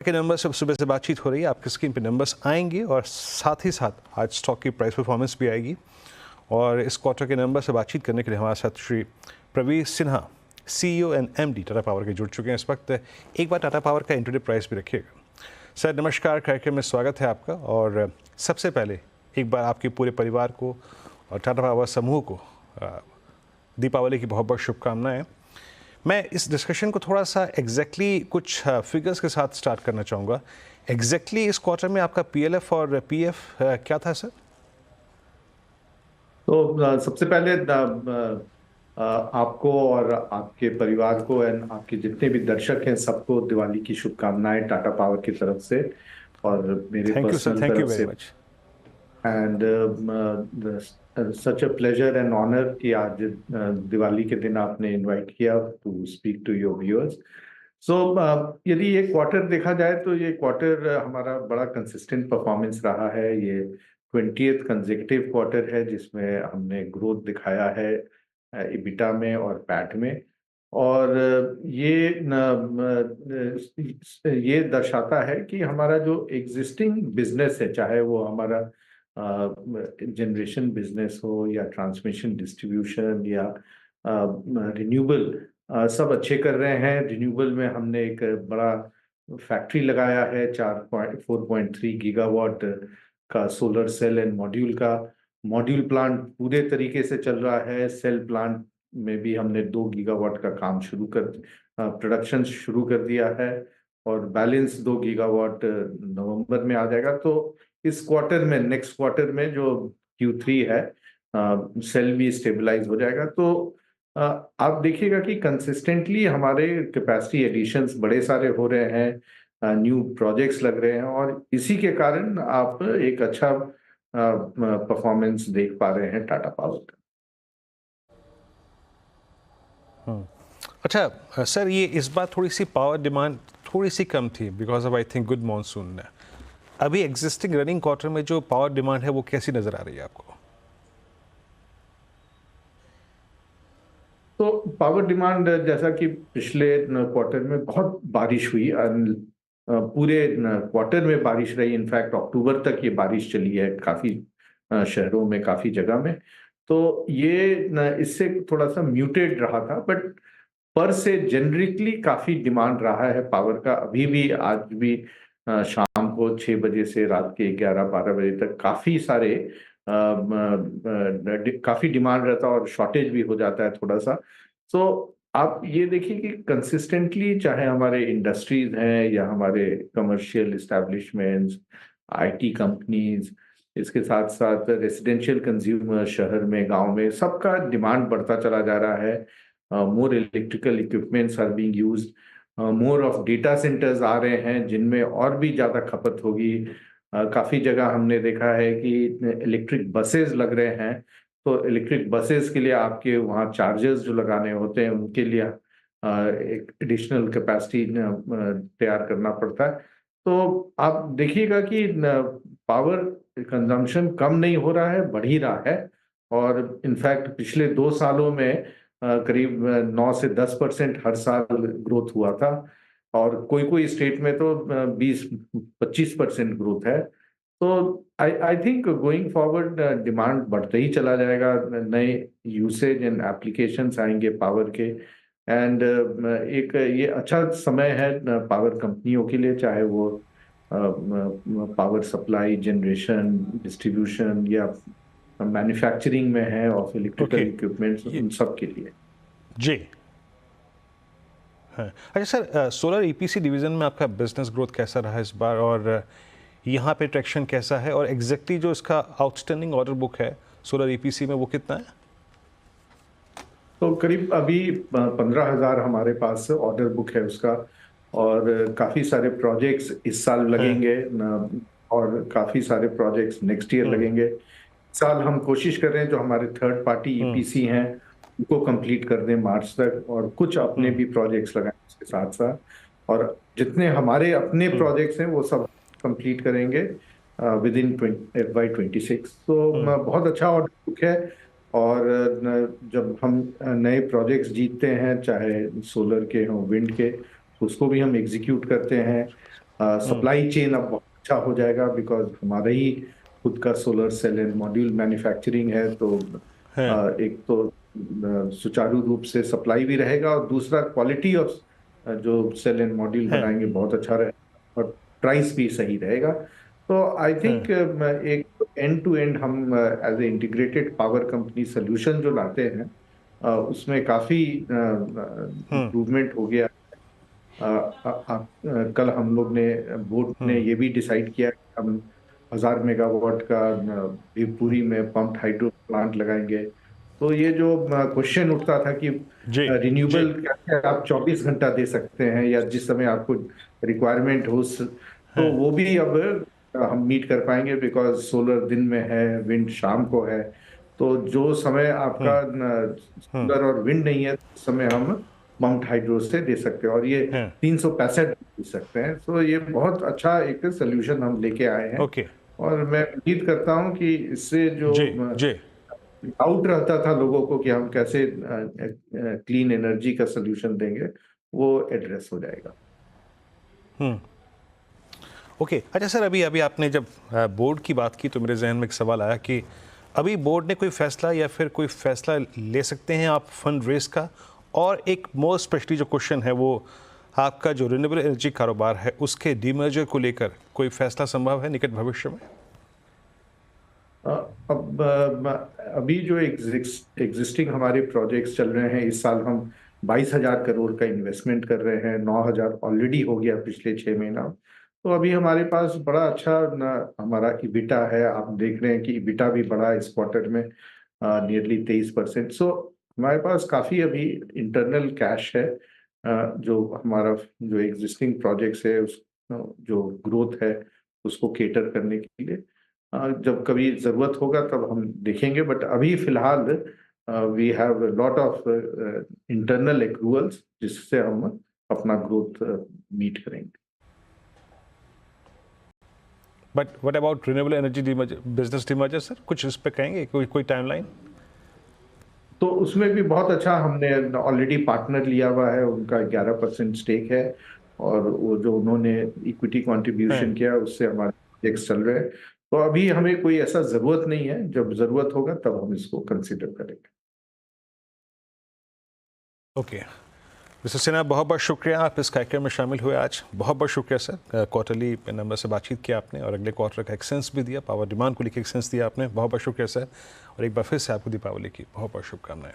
के नंबर से सुबह से बातचीत हो रही है, आपकी स्क्रीन पे नंबर्स आएंगे और साथ ही साथ आज स्टॉक की प्राइस परफॉर्मेंस भी आएगी। और इस क्वार्टर के नंबर से बातचीत करने के लिए हमारे साथ Shri Pravir Sinha, CEO and MD Tata power के जुड़ चुके हैं इस वक्त। एक बार टाटा पावर का इंट्रोडक्टिव प्राइस भी रखिएगा। सर नमस्कार, कार्यक्रम में स्वागत है आपका। और सबसे पहले एक बार आपके पूरे परिवार को और टाटा पावर समूह को दीपावली की बहुत बहुत शुभकामनाएं। मैं इस डिस्कशन को थोड़ा सा कुछ फिगर्स के साथ स्टार्ट करना चाहूँगा। इस क्वार्टर में आपका PLF और PF क्या था सर? तो सबसे पहले आपको और आपके परिवार को एंड आपके जितने भी दर्शक हैं सबको दिवाली की शुभकामनाएं टाटा पावर की तरफ से और मेरे thank you sir, personal thank you तरफ वेरी से। Much. And such a pleasure and honour कि आज दिवाली के दिन आपने इनवाइट किया to speak to your viewers. So यदि ये क्वार्टर देखा जाए तो ये क्वार्टर हमारा बड़ा कंसिस्टेंट परफॉर्मेंस रहा है। ये 20th कंसेक्यूटिव क्वार्टर है जिसमें हमने ग्रोथ दिखाया है EBITDA में और पैट में। और ये दर्शाता है कि हमारा जो एग्जिस्टिंग बिजनेस है, चाहे वो हमारा जनरेशन बिजनेस हो या ट्रांसमिशन डिस्ट्रीब्यूशन या रिन्यूएबल, सब अच्छे कर रहे हैं। रिन्यूएबल में हमने एक बड़ा फैक्ट्री लगाया है, 4.3 गीगावाट का सोलर सेल एंड मॉड्यूल का। मॉड्यूल प्लांट पूरे तरीके से चल रहा है। सेल प्लांट में भी हमने 2 गीगावाट का काम प्रोडक्शन शुरू कर दिया है और बैलेंस 2 गीगावाट नवंबर में आ जाएगा। तो इस क्वार्टर में, नेक्स्ट क्वार्टर में जो Q3 है, सेल भी स्टेबलाइज हो जाएगा। तो आप देखिएगा कि कंसिस्टेंटली हमारे कैपेसिटी एडिशंस बड़े सारे हो रहे हैं, न्यू प्रोजेक्ट्स लग रहे हैं और इसी के कारण आप एक अच्छा परफॉर्मेंस देख पा रहे हैं टाटा पावर का। अच्छा सर, ये इस बार थोड़ी सी पावर डिमांड थोड़ी सी कम थी because of I think good monsoon. अभी एग्जिस्टिंग रनिंग क्वार्टर में जो पावर डिमांड है वो कैसी नजर आ रही है आपको? तो पावर डिमांड जैसा कि पिछले क्वार्टर में बहुत बारिश हुई, पूरे क्वार्टर में बारिश रही। इनफैक्ट अक्टूबर तक ये बारिश चली है काफी शहरों में, काफी जगह में। तो ये इससे थोड़ा सा म्यूटेड रहा था, बट पर से जेनरिकली काफी डिमांड रहा है पावर का। अभी भी, आज भी शाम को 6 बजे से रात के 11-12 बजे तक काफी डिमांड रहता है और शॉर्टेज भी हो जाता है थोड़ा सा। तो आप ये देखिए कि कंसिस्टेंटली, चाहे हमारे इंडस्ट्रीज हैं या हमारे कमर्शियल इस्टेब्लिशमेंट्स, IT कंपनीज, इसके साथ साथ रेसिडेंशियल कंज्यूमर, शहर में, गांव में, सबका डिमांड बढ़ता चला जा रहा है। More electrical equipments are being used, more of data centres आ रहे हैं जिनमें और भी ज्यादा खपत होगी। काफी जगह हमने देखा है कि इलेक्ट्रिक बसेस लग रहे हैं। तो इलेक्ट्रिक बसेस के लिए आपके वहाँ चार्जर्स जो लगाने होते हैं उनके लिए एक एडिशनल कैपेसिटी तैयार करना पड़ता है। तो आप देखिएगा कि पावर कंजम्पशन कम नहीं हो रहा है, बढ़ ही रहा है। और इनफैक्ट पिछले 2 सालों में करीब 9 से 10% हर साल ग्रोथ हुआ था और कोई कोई स्टेट में तो 20-25% ग्रोथ है। तो I I think going forward demand बढ़ते ही चला जाएगा। नए यूसेज एंड एप्लीकेशंस आएंगे पावर के। एंड एक ये अच्छा समय है पावर कंपनियों के लिए, चाहे वो पावर सप्लाई, जनरेशन, डिस्ट्रीब्यूशन या मैन्युफैक्चरिंग में है ऑफ इलेक्ट्रिकल ओके, इक्विपमेंट्स, उन सब के लिए। जी हाँ। अच्छा सर, सोलर EPC डिवीज़न में आपका बिजनेस ग्रोथ कैसा रहा इस बार और यहाँ पे ट्रैक्शन कैसा है और जो इसका आउटस्टैंडिंग ऑर्डर बुक है सोलर EPC में वो कितना है? तो करीब अभी 15,000 हमारे पास ऑर्डर बुक है उसका। और काफी सारे प्रोजेक्ट्स इस साल हाँ। लगेंगे और काफी सारे प्रोजेक्ट्स नेक्स्ट ईयर लगेंगे। इस साल हम कोशिश कर रहे हैं जो हमारे थर्ड पार्टी EPC हैं उनको कंप्लीट कर दें मार्च तक, और कुछ अपने भी प्रोजेक्ट्स लगाएं उसके साथ साथ। और जितने हमारे अपने प्रोजेक्ट्स हैं वो सब कंप्लीट करेंगे विद इन FY26। तो बहुत अच्छा ऑर्डर बुक है। और जब हम नए प्रोजेक्ट्स जीतते हैं, चाहे सोलर के हों, विंड के, तो उसको भी हम एग्जीक्यूट करते हैं। सप्लाई चेन अब बहुत अच्छा हो जाएगा, बिकॉज हमारा ही खुद का solar cell and module manufacturing है। तो हैं। एक तो सुचारू रूप से सप्लाई भी रहेगा, और दूसरा क्वालिटी ऑफ जो सेल एंड मॉड्यूल हैं। बनाएंगे बहुत अच्छा रहेगा, और प्राइस भी सही रहेगा। तो आई हैं। थिंक एक एंड टू एंड हम as a integrated power company solution जो लाते हैं, उसमें काफी हम्म। इम्प्रूवमेंट हो गया। कल हम लोग ने बोर्ड ने हम्म। ये भी डिसाइड किया कि हम 1000 मेगावाट का भीवपुरी में पम्प्ड हाइड्रो प्लांट लगाएंगे। तो ये जो क्वेश्चन उठता था कि जी। जी। रिन्यूएबल कैसे आप 24 घंटा दे सकते हैं या जिस समय आपको रिक्वायरमेंट हो, तो हैं। वो भी अब हम मीट कर पाएंगे, बिकॉज सोलर दिन में है, विंड शाम को है। तो जो समय हम्म। आपका हम्म। सोलर और विंड नहीं है, उस समय हम पम्प्ड हाइड्रो से दे सकते हैं, और ये हैं। 365 दे सकते हैं। तो ये बहुत अच्छा एक सोल्यूशन हम लेके आए हैं। ओके। और मैं उम्मीद करता हूं कि इससे जो जी। जी। डाउट रहता था लोगों को कि हम कैसे क्लीन एनर्जी का सोल्यूशन देंगे, वो एड्रेस हो जाएगा। हम्म। ओके। अच्छा सर, अभी अभी आपने जब बोर्ड की बात की तो मेरे जहन में एक सवाल आया कि अभी बोर्ड ने कोई फैसला या फिर कोई फैसला ले सकते हैं आप फंड रेस का? और एक मोर स्पेशली जो क्वेश्चन है वो आपका जो रिन्यूएबल एनर्जी कारोबार है उसके डीमर्जर को लेकर कोई फैसला संभव है निकट भविष्य में? अब अभी जो एग्जिस्टिंग हमारे प्रोजेक्ट्स चल रहे हैं, इस साल हम 22,000 करोड़ का इन्वेस्टमेंट कर रहे हैं। 9,000 ऑलरेडी हो गया पिछले 6 महीना। तो अभी हमारे पास बड़ा अच्छा हमारा इबिटा है। आप देख रहे हैं कि इबिटा भी बढ़ा इस क्वार्टर में, नियरली 23%। सो हमारे पास काफी अभी इंटरनल कैश है, जो हमारा जो एग्जिस्टिंग प्रोजेक्ट्स है उस जो ग्रोथ है उसको केटर करने के लिए। जब कभी जरूरत होगा तब हम देखेंगे, बट अभी फिलहाल we have lot of internal accruals जिससे हम अपना ग्रोथ मीट करेंगे। But what about renewable energy business demerger sir, कुछ इस पे कहेंगे? कोई कोई टाइमलाइन? तो उसमें भी बहुत अच्छा, हमने ऑलरेडी पार्टनर लिया हुआ है, उनका 11% स्टेक है, और वो जो उन्होंने इक्विटी कंट्रीब्यूशन किया उससे हमारे प्रोजेक्ट्स चल रहे हैं। तो अभी हमें कोई ऐसा जरूरत नहीं है, जब जरूरत होगा तब हम इसको कंसिडर करेंगे। ओके। मिस्टर सिन्हा, बहुत बहुत शुक्रिया आप इस कार्यक्रम में शामिल हुए आज। बहुत बहुत शुक्रिया सर, क्वार्टरली नंबर से बातचीत किया आपने और अगले क्वार्टर का एक सेंस भी दिया, पावर डिमांड को लेकर एक सेंस दिया आपने। बहुत बहुत शुक्रिया सर, और एक बार फिर से आपको दीपावली की बहुत बहुत शुभकामनाएं।